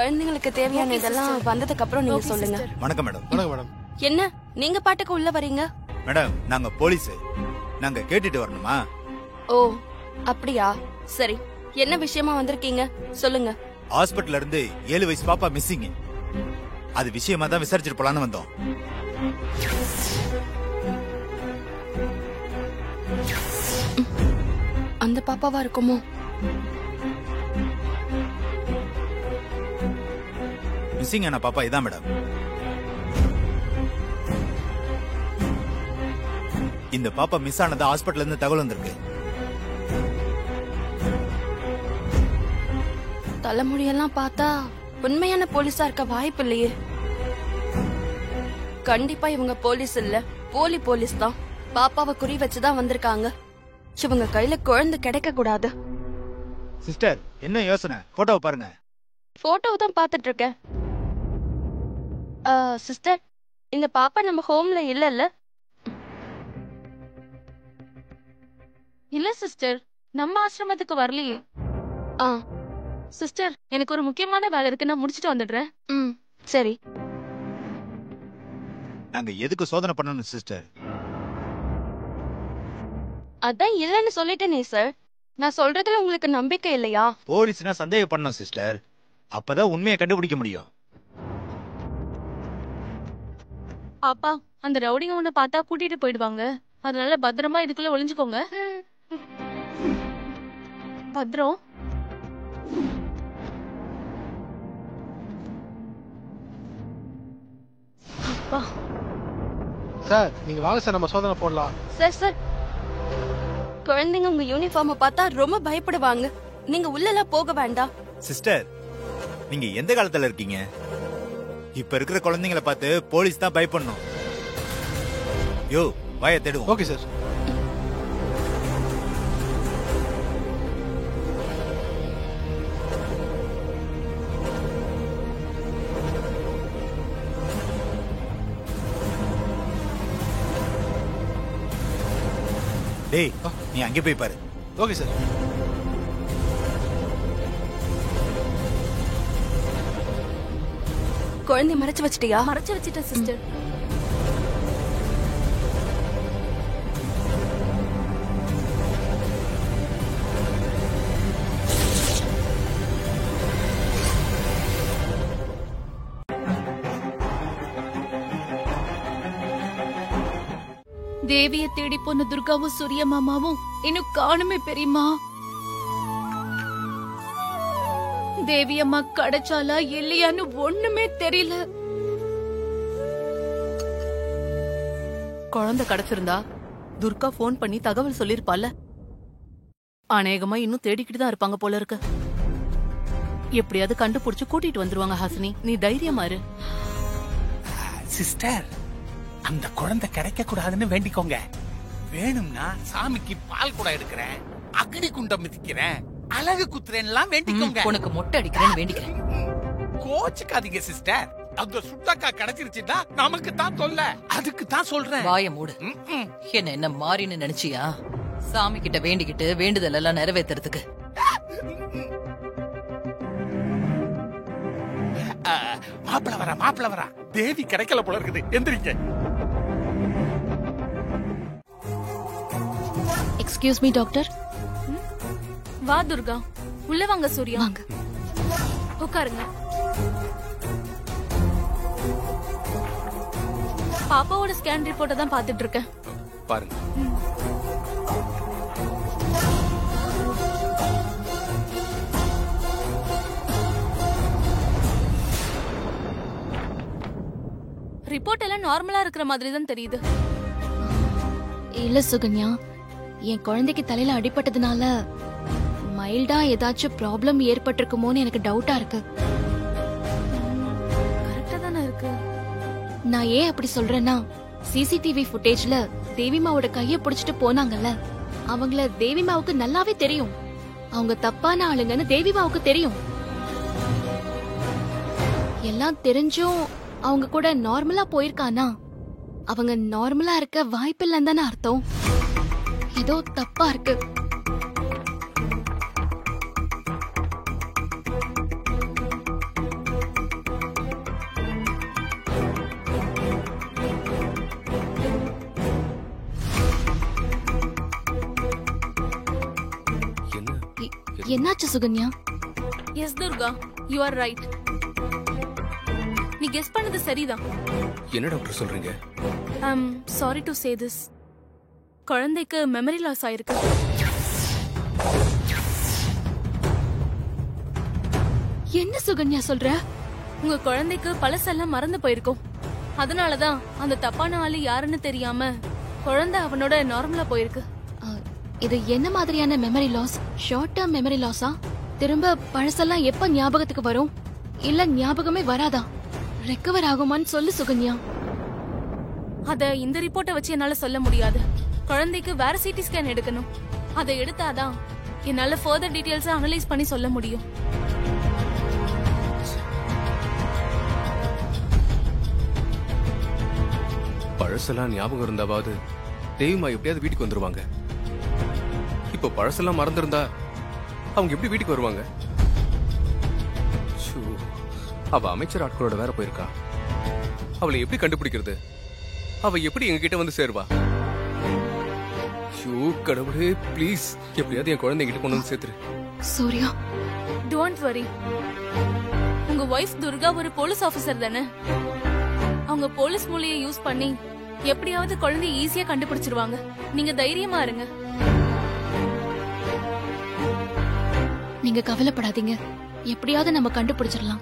குழந்தைங்களுக்கு தேவையான இதெல்லாம் வந்ததுக்கு அப்புறம் நீங்க சொல்லுங்க. வணக்கம் மேடம். வணக்கம் மேடம். என்ன நீங்க பாட்டுக்கு உள்ள வரீங்க? மேடம் நாங்க போலீஸ், நாங்க கேட்டுட்டு வரணுமா? ஓ அப்படியா, சரி. என்ன விஷயமா வந்திருக்கீங்க சொல்லுங்க. ஹாஸ்பிடல்ல இருந்து 7 வயசு பாப்பா மிஸ்ஸிங். அது விஷயமா தான் விசாரிச்சுட்டு போலான்னு வந்தோம். அந்த பாப்பாவா இருக்குமோ? மிஸ்ஸிங் ஆன பாப்பா இதான் மேடம். இந்த பாப்பா மிஸ் ஆனதா ஹாஸ்பிடல்ல இருந்து தகவல் வந்திருக்கு. தலைமுடியெல்லாம் பார்த்தா உண்மையான போலீஸா இருக்க வாய்ப்பு இல்லையே. கண்டிப்பா இவங்க போலீஸ் இல்ல, போலி போலீஸ் தான். பாப்பாவை குறி வச்சுதான் வந்திருக்காங்க. இவங்க கையில குழந்தை கிடைக்க கூடாது. சிஸ்டர் என்ன யோசனை? போட்டோவை பாருங்க. போட்டோவை தான் பாத்துட்டு இருக்கேன். சிஸ்டர், இந்த பாப்பா நம்ம ஹோம்ல இல்ல? இல்ல சிஸ்டர், நம்ம ஆசிரமத்துக்கு வரலையே. சிஸ்டர், எனக்கு ஒரு முக்கியமான வேலை இருக்கு, நான் முடிச்சிட்டு வந்துடுறேன். சரி. நாங்க எதுக்கு சோதனை பண்ணணும் சிஸ்டர்? அதான் இல்லன்னு சொல்லிட்டேனே சார். நான் சொல்றதுல உங்களுக்கு நம்பிக்கை இல்லையா? போலீஸ்னா சந்தேகம் பண்ணணும் சிஸ்டர், அப்பதான் உண்மையை கண்டுபிடிக்க முடியும். பாப்பா, அந்த ரவுடிங்க உன்னை பார்த்தா கூட்டிட்டு போயிடுவாங்க. அதனால பத்திரமா இதுக்குள்ள ஒளிஞ்சுக்கோங்க. பத்திரம். அப்பா. சார் நீங்க வாங்க சார், நம்ம சோதனை போடலாம். சார் குழந்தைங்க உங்க யூனிஃபார்மை பார்த்தா ரொம்ப பயப்படுவாங்க. நீங்க உள்ளலாம் போக வேண்டாம். சிஸ்டர் நீங்க எந்த காலத்துல இருக்கீங்க? இப்ப இருக்கிற குழந்தைங்களை பார்த்து போலீஸ் தான் பயப்படணும். யோ வாயை தேடுவோம். Okay sir. டேய் நீ அங்கே போய் பாரு. Okay sir. குழந்தை மறைச்சு வச்சிட்டியா? மறைச்சு வச்சிட்டேன் சிஸ்டர். தேவிய தேடி போன துர்காவும் சூரிய மாமாவும் இன்னும் காணுமே பெரியமா. தேவியம்மா கிடைச்சாலா இல்லையான்னு ஒண்ணுமே தெரியல. குழந்தை கிடைச்சிருந்தா துர்கா போன் பண்ணி தகவல் சொல்லிருப்பால. அநேகமா இன்னும் தேடிக்கிட்டு தான் இருப்பாங்க போல இருக்கு. எப்படியாவது கண்டுபிடிச்சு கூட்டிட்டு வந்துருவாங்க. ஹாசினி நீ தைரியமா இரு. சிஸ்டர், அந்த குழந்தை கிடைக்க கூடாதுன்னு வேண்டிக்கோங்க. வேணும்னா சாமிக்கு பால் கூட எடுக்கிறேன், அக்னி குண்டம் மிதிக்கிறேன், அழகு குத்துறேன்லாம் வேண்டிக்கோங்க. உனக்கு மொட்டை அடிக்கிறேன்னு வேண்டிக்கிறேன். கோச்சுக்காதீங்க சிஸ்டர். அந்த சுட்டக்கா கிடைச்சிருச்சுன்னா நமக்கு தான் தொல்லை. அதுக்கு தான் சொல்றேன். வாய மூடு. என்ன மாறின்னு நினைச்சியா? சாமி கிட்ட வேண்டிக்கிட்டு வேண்டுதல் எல்லாம் நிறைவேற்றுறதுக்கு. மாப்பிள வரா. தேவி கிடைக்கல போல இருக்குது. எந்திரிங்க. Excuse me doctor. வா துர்கா, உள்ள வாங்க. சூர்யா வாங்க, உட்காருங்க. பாப்பாவோட ஸ்கேன் ரிப்போர்ட்டை தான் பாத்துட்டு இருக்கேன். பாருங்க. ரிப்போர்ட் எல்லாம் நார்மலா இருக்கிற மாதிரி தான் தெரியுது. இல்ல சுகன்யா, என் குழந்தைக்கு தலையில அடிபட்டதுனால மைல்டா ஏதாச்சும் ப்ராப்ளம் ஏற்பட்டிருக்குமோன்னு எனக்கு டவுட்டா இருக்கு. கரெக்டா தானே இருக்கு. நான் ஏன் அப்படி சொல்றேன்னா, சிசிடிவி ஃபுட்டேஜ்ல தேவிமாவோட கைய புடிச்சிட்டு போனாங்கல்ல, அவங்கள தேவிமாவுக்கு நல்லாவே தெரியும். அவங்க தப்பான ஆளுங்கன்னு தேவிமாவுக்கு தெரியும். எல்லாம் தெரிஞ்சும் அவங்க கூட நார்மலா போயிருக்கானா, அவங்க நார்மலா இருக்க வாய்ப்பில்லைன்னு தானே அர்த்தம். ஏதோ தப்பா இருக்கு. என்னாச்சு Sukanya? Yes Durga, you are right. நீ கெஸ் பண்ணது சரிதான். என்ன டாக்டர் சொல்றீங்க? I'm sorry to say this. குழந்தைக்கு மெமரி லாஸ் ஆயிருக்கு. என்ன சுகன்யா சொல்ற? உங்க குழந்தைக்கு பழசெல்லாம் மறந்து போயிருக்கும். அதனாலதான் அந்த தப்பான ஆளு யாருன்னு தெரியாம குழந்தை அவனோட நார்மலா போயிருக்கு. இது என்ன மாதிரியான memory loss? Short term memory லாஸா? திரும்ப பழசெல்லாம் எப்ப ஞாபகத்துக்கு வரும்? இல்ல ஞாபகமே வராதா? ரெக்கவர் ஆகுமான்னு சொல்லு சுகன்யா. அத இந்த ரிப்போர்ட்டை வச்சு என்னால சொல்ல முடியாது. குழந்தைக்கு வேற சிடி ஸ்கேன் எடுக்கணும். அதை எடுத்தாதான் என்னால ஃபர்தர் டீடைல்ஸ் அனலைஸ் பண்ணி சொல்ல முடியும். பழசெல்லாம் ஞாபகம் இருந்தாவது தேவிமா எப்படியாவது வீட்டுக்கு வந்துருவாங்க. இப்போ பழசெல்லாம் மறந்திருந்தா அவங்க எப்படி வீட்டுக்கு வருவாங்க? ஷூ, அவ அமைச்சர் ஆட்களோட வேற போயிருக்கா. அவளை எப்படி கண்டுபிடிக்கிறது? அவ எப்படி எங்க கிட்ட வந்து சேருவா? ஷூ, கடவுளே ப்ளீஸ், எப்படியாவது என் குழந்தைகிட்ட கொண்டு வந்து சேர்த்துரு. Surya, don't worry. உங்க வைஃப் துர்கா ஒரு போலீஸ் ஆபீசர் தானே? அவங்க போலீஸ் மூலையை யூஸ் பண்ணி எப்படியாவது குழந்தைய ஈஸியா கண்டுபிடிச்சிருவாங்க. நீங்க தைரியமா இருங்க. நீங்க கவலைப்படாதீங்க. எப்படியாவது நம்ம கண்டுபிடிச்சிடலாம்.